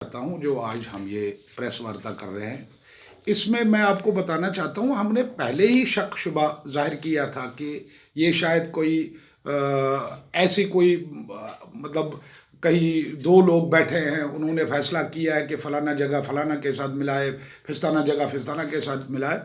चाहता हूँ जो आज हम ये प्रेस वार्ता कर रहे हैं, इसमें मैं आपको बताना चाहता हूँ हमने पहले ही शक शुबा ज़ाहिर किया था कि ये शायद कोई ऐसी कोई मतलब कहीं दो लोग बैठे हैं, उन्होंने फैसला किया है कि फ़लाना जगह फ़लाना के साथ मिलाए, फिस्ताना जगह फिस्ताना के साथ मिलाए।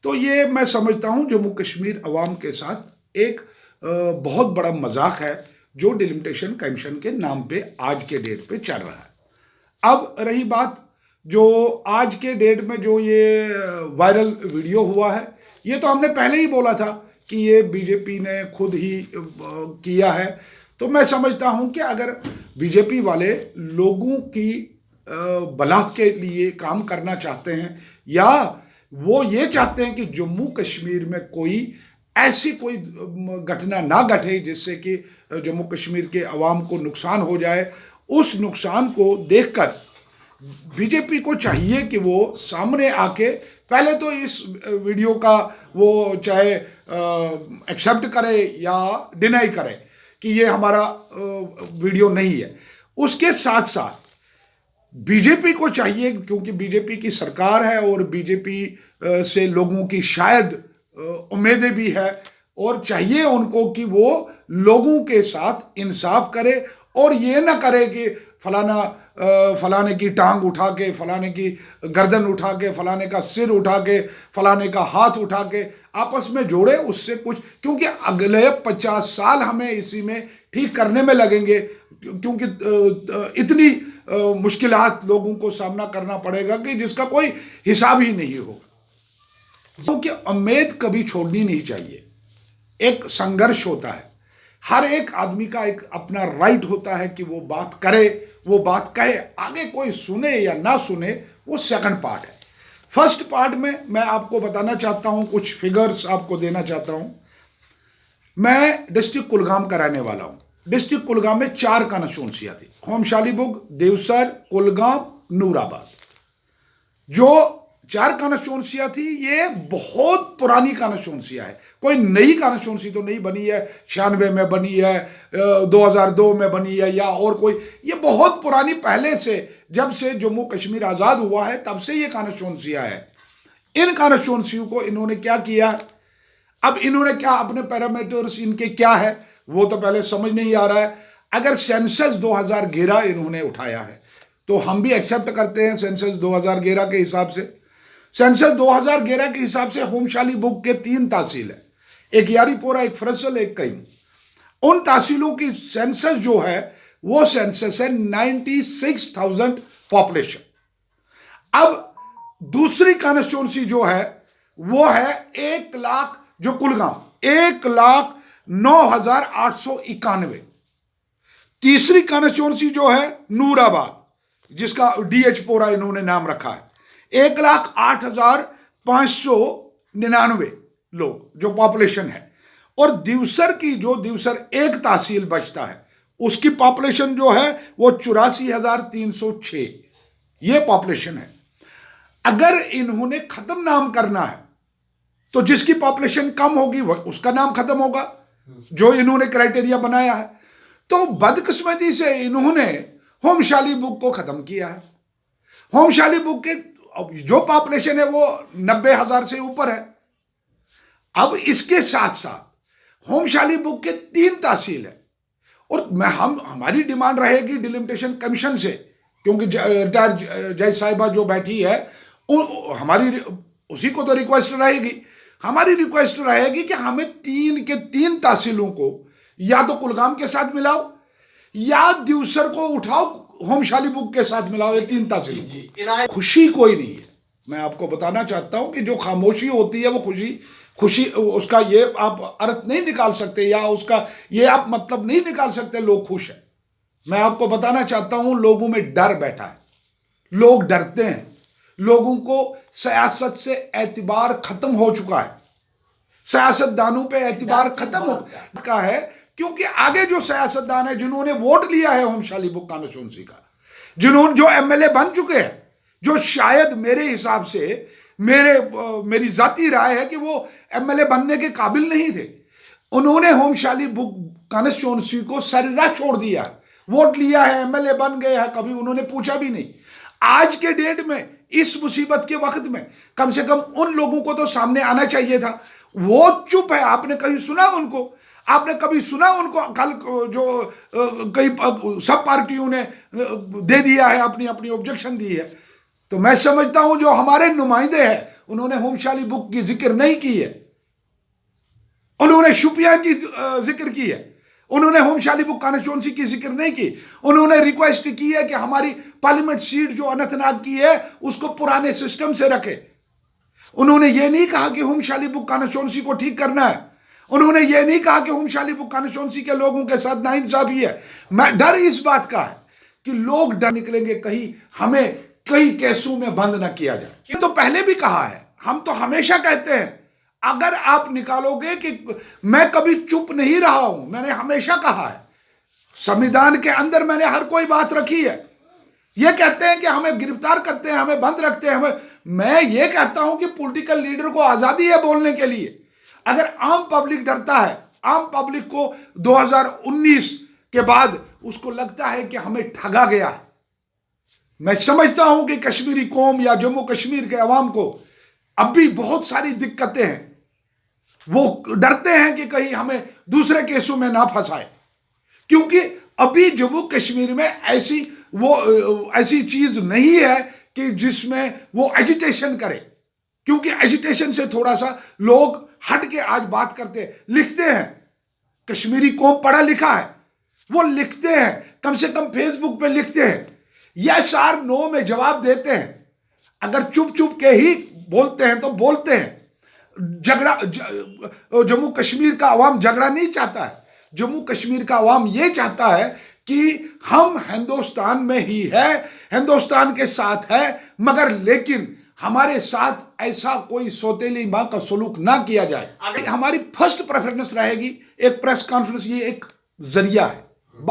तो ये मैं समझता हूँ जम्मू कश्मीर अवाम के साथ एक बहुत बड़ा मजाक है जो डिलिमिटेशन कमीशन के नाम पे आज के डेट पे चल रहा है। अब रही बात जो आज के डेट में जो ये वायरल वीडियो हुआ है, ये तो हमने पहले ही बोला था कि ये बीजेपी ने खुद ही किया है। तो मैं समझता हूं कि अगर बीजेपी वाले लोगों की भलाई के लिए काम करना चाहते हैं या वो ये चाहते हैं कि जम्मू कश्मीर में कोई ऐसी कोई घटना ना घटे जिससे कि जम्मू कश्मीर के अवाम को नुकसान हो जाए, उस नुकसान को देखकर बीजेपी को चाहिए कि वो सामने आके पहले तो इस वीडियो का वो चाहे एक्सेप्ट करे या डिनाई करे कि ये हमारा वीडियो नहीं है। उसके साथ साथ बीजेपी को चाहिए, क्योंकि बीजेपी की सरकार है और बीजेपी से लोगों की शायद उम्मीदें भी है, और चाहिए उनको कि वो लोगों के साथ इंसाफ करे और ये ना करे कि फलाने की टांग उठा के, फलाने की गर्दन उठा के, फलाने का सिर उठा के, फलाने का हाथ उठा के आपस में जोड़े। उससे कुछ, क्योंकि अगले 50 साल हमें इसी में ठीक करने में लगेंगे, क्योंकि इतनी मुश्किलात लोगों को सामना करना पड़ेगा कि जिसका कोई हिसाब ही नहीं होगा। क्योंकि उम्मीद कभी छोड़नी नहीं चाहिए। एक संघर्ष होता है, हर एक आदमी का एक अपना राइट होता है कि वो बात करे, वो बात कहे। आगे कोई सुने या ना सुने वो सेकंड पार्ट है। फर्स्ट पार्ट में मैं आपको बताना चाहता हूं, कुछ फिगर्स आपको देना चाहता हूं। मैं डिस्ट्रिक्ट कुलगाम का रहने वाला हूं। डिस्ट्रिक्ट कुलगाम में 4 कॉन्स्टिट्यूंसियां थी, होम शालीबुग, देवसर, कुलगाम, नूराबाद। जो 4 कॉन्स्टिट्यूंसियां थी, ये बहुत पुरानी कॉन्स्टिट्यूंसियां है, कोई नई कॉन्स्टिट्यूंसी तो नहीं बनी है, 96 में बनी है, 2002 में बनी है या और कोई। ये बहुत पुरानी, पहले से जब से जम्मू कश्मीर आज़ाद हुआ है तब से ये कॉन्स्टिट्यूंसियां है। इन कॉन्स्टिट्यूंसियों को इन्होंने क्या किया, अब इन्होंने क्या अपने पैरामीटर्स इनके क्या है वो तो पहले समझ नहीं आ रहा है। अगर सेंसस 2011 इन्होंने उठाया है तो हम भी एक्सेप्ट करते हैं सेंसस 2011 के हिसाब से। सेंसस 2011 के हिसाब से होमशाली बुक के 3 तहसील है, एक यारीपोरा, एक फरसल, एक कईम। उन तहसीलों की सेंसस जो है वो सेंसस है 96,000 पॉपुलेशन। अब दूसरी कॉन्स्टिट्यूंसी जो है वो है 1 लाख, जो कुलगाम 1,09,891। तीसरी कॉन्स्टिट्यूंसी जो है नूराबाद, जिसका डीएच पोरा इन्होंने नाम रखा है, 1,08,599 लोग जो पॉपुलेशन है। और दिवसर की, जो दिवसर एक तहसील बचता है, उसकी पॉपुलेशन जो है वो 84,306 ये पॉपुलेशन है। अगर इन्होंने खत्म नाम करना है तो जिसकी पॉपुलेशन कम होगी वो उसका नाम खत्म होगा, जो इन्होंने क्राइटेरिया बनाया है। तो बदकिस्मती से इन्होंने होमशाली बुक को खत्म किया है। होमशाली बुक के जो पॉपुलेशन है वो 90,000 से ऊपर है। अब इसके साथ साथ होमशाली बुक के 3 तहसील है, और हमारी डिमांड रहेगी डिलिमिटेशन कमीशन से, क्योंकि रिटायर जज साहिबा जो बैठी है हमारी उसी को तो रिक्वेस्ट रहेगी। हमारी रिक्वेस्ट रहेगी कि हमें 3 के 3 तहसीलों को या तो कुलगाम के साथ मिलाओ या दिवसर को उठाओ होमशाली बुक के साथ मिलाओ, ये 3 तहसीलों। खुशी कोई नहीं है। मैं आपको बताना चाहता हूं कि जो खामोशी होती है वो खुशी उसका ये आप अर्थ नहीं निकाल सकते, या उसका ये आप मतलब नहीं निकाल सकते लोग खुश हैं। मैं आपको बताना चाहता हूं लोगों में डर बैठा है, लोग डरते हैं, लोगों को सियासत से एतबार खत्म हो चुका है, सियासतदानों पे एतबार खत्म हो चुका है। क्योंकि आगे जो सियासतदान है जिन्होंने वोट लिया है होमशाली बुक कॉन्स्टिट्यूंसी का, जो एमएलए बन चुके हैं, जो शायद मेरे हिसाब से मेरी जाती राय है कि वो एमएलए बनने के काबिल नहीं थे, उन्होंने होमशाली बुक कॉन्स्टिट्यूंसी को सरेराह छोड़ दिया, वोट लिया है, एमएलए बन गए हैं, कभी उन्होंने पूछा भी नहीं। आज के डेट में, इस मुसीबत के वक्त में कम से कम उन लोगों को तो सामने आना चाहिए था। वो चुप है। आपने कहीं सुना उनको? आपने कभी सुना उनको? कल जो कई सब पार्टियों ने दे दिया है, अपनी अपनी ऑब्जेक्शन दी है। तो मैं समझता हूं जो हमारे नुमाइंदे हैं उन्होंने होमशाली बुक की जिक्र नहीं की है, उन्होंने शुपिया की जिक्र की है, उन्होंने होमशाली बुक कॉन्स्टिट्यूंसी की जिक्र नहीं की। उन्होंने रिक्वेस्ट की है कि हमारी पार्लियामेंट सीट जो अनंतनाग की है उसको पुराने सिस्टम से रखे। उन्होंने ये नहीं कहा कि होमशाली बुक कॉन्स्टिट्यूंसी को ठीक करना है। उन्होंने ये नहीं कहा कि होमशाली बुक कॉन्स्टिट्यूंसी के लोगों के साथ नाइंसाफी है। मैं डर इस बात का है कि लोग डर निकलेंगे कहीं हमें कई केसों में बंद ना किया जाए। ये तो पहले भी कहा है, हम तो हमेशा कहते हैं। अगर आप निकालोगे कि मैं कभी चुप नहीं रहा हूं, मैंने हमेशा कहा है, संविधान के अंदर मैंने हर कोई बात रखी है। ये कहते हैं कि हमें गिरफ्तार करते हैं, हमें बंद रखते हैं, मैं ये कहता हूं कि पॉलिटिकल लीडर को आजादी है बोलने के लिए। अगर आम पब्लिक डरता है, आम पब्लिक को 2019 के बाद उसको लगता है कि हमें ठगा गया है। मैं समझता हूं कि कश्मीरी कौम या जम्मू कश्मीर के अवाम को अब भी बहुत सारी दिक्कतें हैं। वो डरते हैं कि कहीं हमें दूसरे केसों में ना फंसाए, क्योंकि अभी जम्मू कश्मीर में ऐसी चीज नहीं है कि जिसमें वो एजिटेशन करे। क्योंकि एजिटेशन से थोड़ा सा लोग हट के आज बात करते हैं, लिखते हैं। कश्मीरी कौम पढ़ा लिखा है, वो लिखते हैं, कम से कम फेसबुक पे लिखते हैं, यस और नो में जवाब देते हैं। अगर चुप चुप के ही बोलते हैं तो बोलते हैं। झगड़ा, जम्मू कश्मीर का अवाम झगड़ा नहीं चाहता है। जम्मू कश्मीर का अवाम ये चाहता है कि हम हिंदुस्तान में ही है, हिंदुस्तान के साथ है, मगर लेकिन हमारे साथ ऐसा कोई सौतेली मां का सलूक ना किया जाए। हमारी फर्स्ट प्रेफरेंस रहेगी एक प्रेस कॉन्फ्रेंस। ये एक जरिया है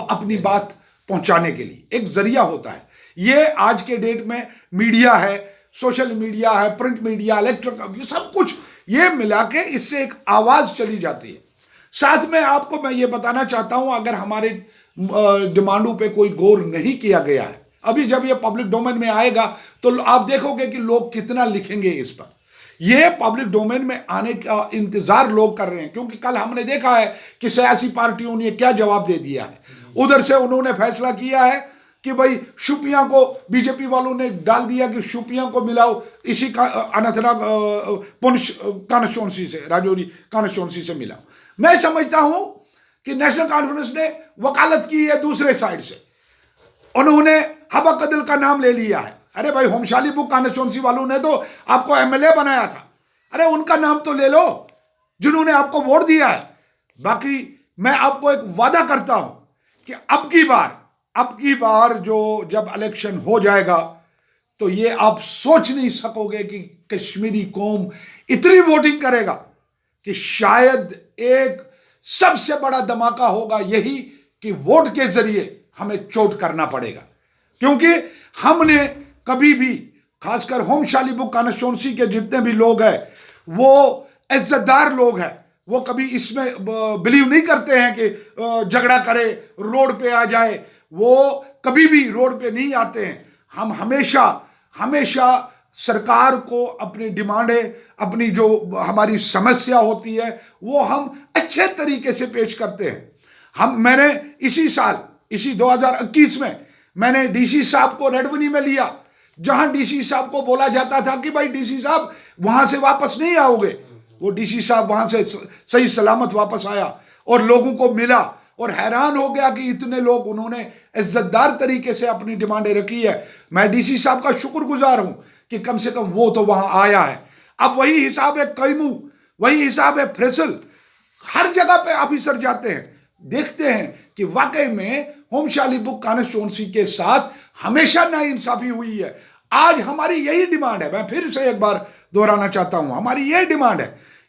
अपनी बात पहुंचाने के लिए, एक जरिया होता है। ये आज के डेट में मीडिया है, सोशल मीडिया है, प्रिंट मीडिया, इलेक्ट्रॉनिक, ये सब कुछ ये मिला के इससे एक आवाज चली जाती है। साथ में आपको मैं ये बताना चाहता हूं, अगर हमारे डिमांडों पे कोई गौर नहीं किया गया है, अभी जब ये पब्लिक डोमेन में आएगा तो आप देखोगे कि लोग कितना लिखेंगे इस पर। ये पब्लिक डोमेन में आने का इंतजार लोग कर रहे हैं, क्योंकि कल हमने देखा है कि सियासी पार्टियों ने क्या जवाब दे दिया है। उधर से उन्होंने फैसला किया है कि भाई शुपिया को, बीजेपी वालों ने डाल दिया कि शुपिया को मिलाओ इसी का अनंतनाग पुंछ कॉन्स्टिट्यूंसी से, राजौरी कॉन्स्टिट्यूंसी से मिलाओ। मैं समझता हूं कि नेशनल कॉन्फ्रेंस ने वकालत की है दूसरे साइड से। उन्होंने हबा कदिल का नाम ले लिया है। अरे भाई, होमशाली बुक कॉन्स्टिट्यूंसी वालों ने तो आपको एमएलए बनाया था, अरे उनका नाम तो ले लो जिन्होंने आपको वोट दिया है। बाकी मैं आपको एक वादा करता हूं कि अब की बार जो जब इलेक्शन हो जाएगा तो ये आप सोच नहीं सकोगे कि कश्मीरी कौम इतनी वोटिंग करेगा कि शायद एक सबसे बड़ा धमाका होगा यही कि वोट के जरिए हमें चोट करना पड़ेगा। क्योंकि हमने कभी भी, खासकर होमशाली बुक कॉन्स्टिट्यूंसी के जितने भी लोग हैं वो इज्जतदार लोग हैं, वो कभी इसमें बिलीव नहीं करते हैं कि झगड़ा करे, रोड पे आ जाए। वो कभी भी रोड पे नहीं आते हैं। हम हमेशा सरकार को अपनी डिमांडें, अपनी जो हमारी समस्या होती है वो हम अच्छे तरीके से पेश करते हैं। मैंने इसी 2021 में मैंने डीसी साहब को रेडवनी में लिया, जहां डीसी साहब को बोला जाता था कि भाई डीसी साहब वहां से वापस नहीं आओगे। वो डीसी साहब वहां से सही सलामत वापस आया और लोगों को मिला और हैरान हो गया कि इतने लोग, उन्होंने इज्जतदार तरीके से अपनी डिमांडें रखी है। मैं डीसी साहब का शुक्रगुजार हूं कि कम से कम वो तो वहां आया है। अब वही हिसाब है कैमू, वही हिसाब है फैसल, हर जगह पे ऑफिसर जाते हैं, देखते हैं कि वाकई में होमशाली बुक कॉन्स्टिट्यूंसी के साथ हमेशा नाइंसाफी हुई है। आज हमारी यही डिमांड है, मैं फिर से एक बार दोहराना चाहता हूं, हमारी यही डिमांड है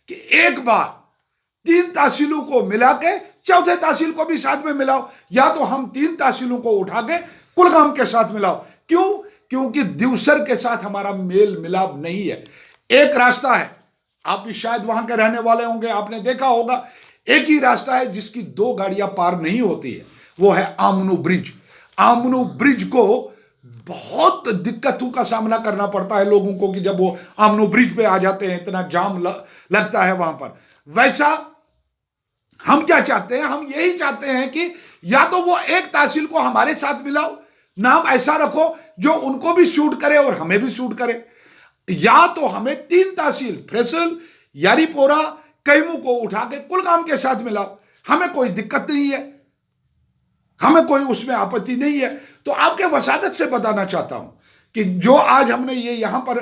कि एक बार 3 तहसीलों को मिला के 4थे तहसील को भी साथ में मिलाओ, या तो हम 3 तहसीलों को उठा के कुलगाम के साथ मिलाओ। क्यों? क्योंकि दिवसर के साथ हमारा मेल मिलाप नहीं है। एक रास्ता है, आप भी शायद वहां के रहने वाले होंगे, आपने देखा होगा, एक ही रास्ता है जिसकी 2 गाड़ियां पार नहीं होती है, वो है आमनू ब्रिज। आमनू ब्रिज को बहुत दिक्कतों का सामना करना पड़ता है लोगों को कि जब वो आमनो ब्रिज पे आ जाते हैं, इतना जाम लगता है वहां पर। वैसा हम क्या चाहते हैं, हम यही चाहते हैं कि या तो वो एक तहसील को हमारे साथ मिलाओ, नाम ऐसा रखो जो उनको भी सूट करे और हमें भी सूट करे, या तो हमें 3 तहसील फैसल, यारीपोरा, कैमू को उठा के कुलगाम के साथ मिलाओ, हमें कोई दिक्कत नहीं है, हमें कोई उसमें आपत्ति नहीं है। तो आपके वसादत से बताना चाहता हूं कि जो आज हमने ये यहां पर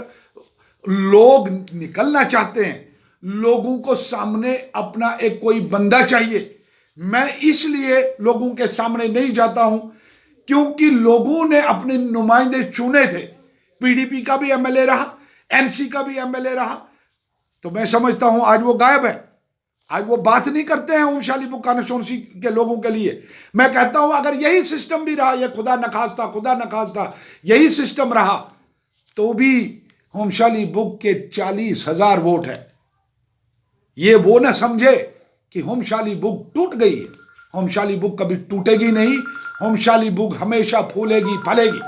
लोग निकलना चाहते हैं, लोगों को सामने अपना एक कोई बंदा चाहिए। मैं इसलिए लोगों के सामने नहीं जाता हूं क्योंकि लोगों ने अपने नुमाइंदे चुने थे। पीडीपी का भी एमएलए रहा, एनसी का भी एमएलए रहा, तो मैं समझता हूं आज वो गायब है, आज वो बात नहीं करते हैं ओम शाली बुक कॉन्स्टिट्यूंसी के लोगों के लिए। मैं कहता हूं अगर यही सिस्टम भी रहा, ये खुदा नखास्ता यही सिस्टम रहा, तो भी ओम शाली बुक के 40,000 वोट है। ये वो ना समझे कि होम शाली बुक टूट गई है। होम शाली बुक कभी टूटेगी नहीं, होम शाली बुक हमेशा फूलेगी फलेगी।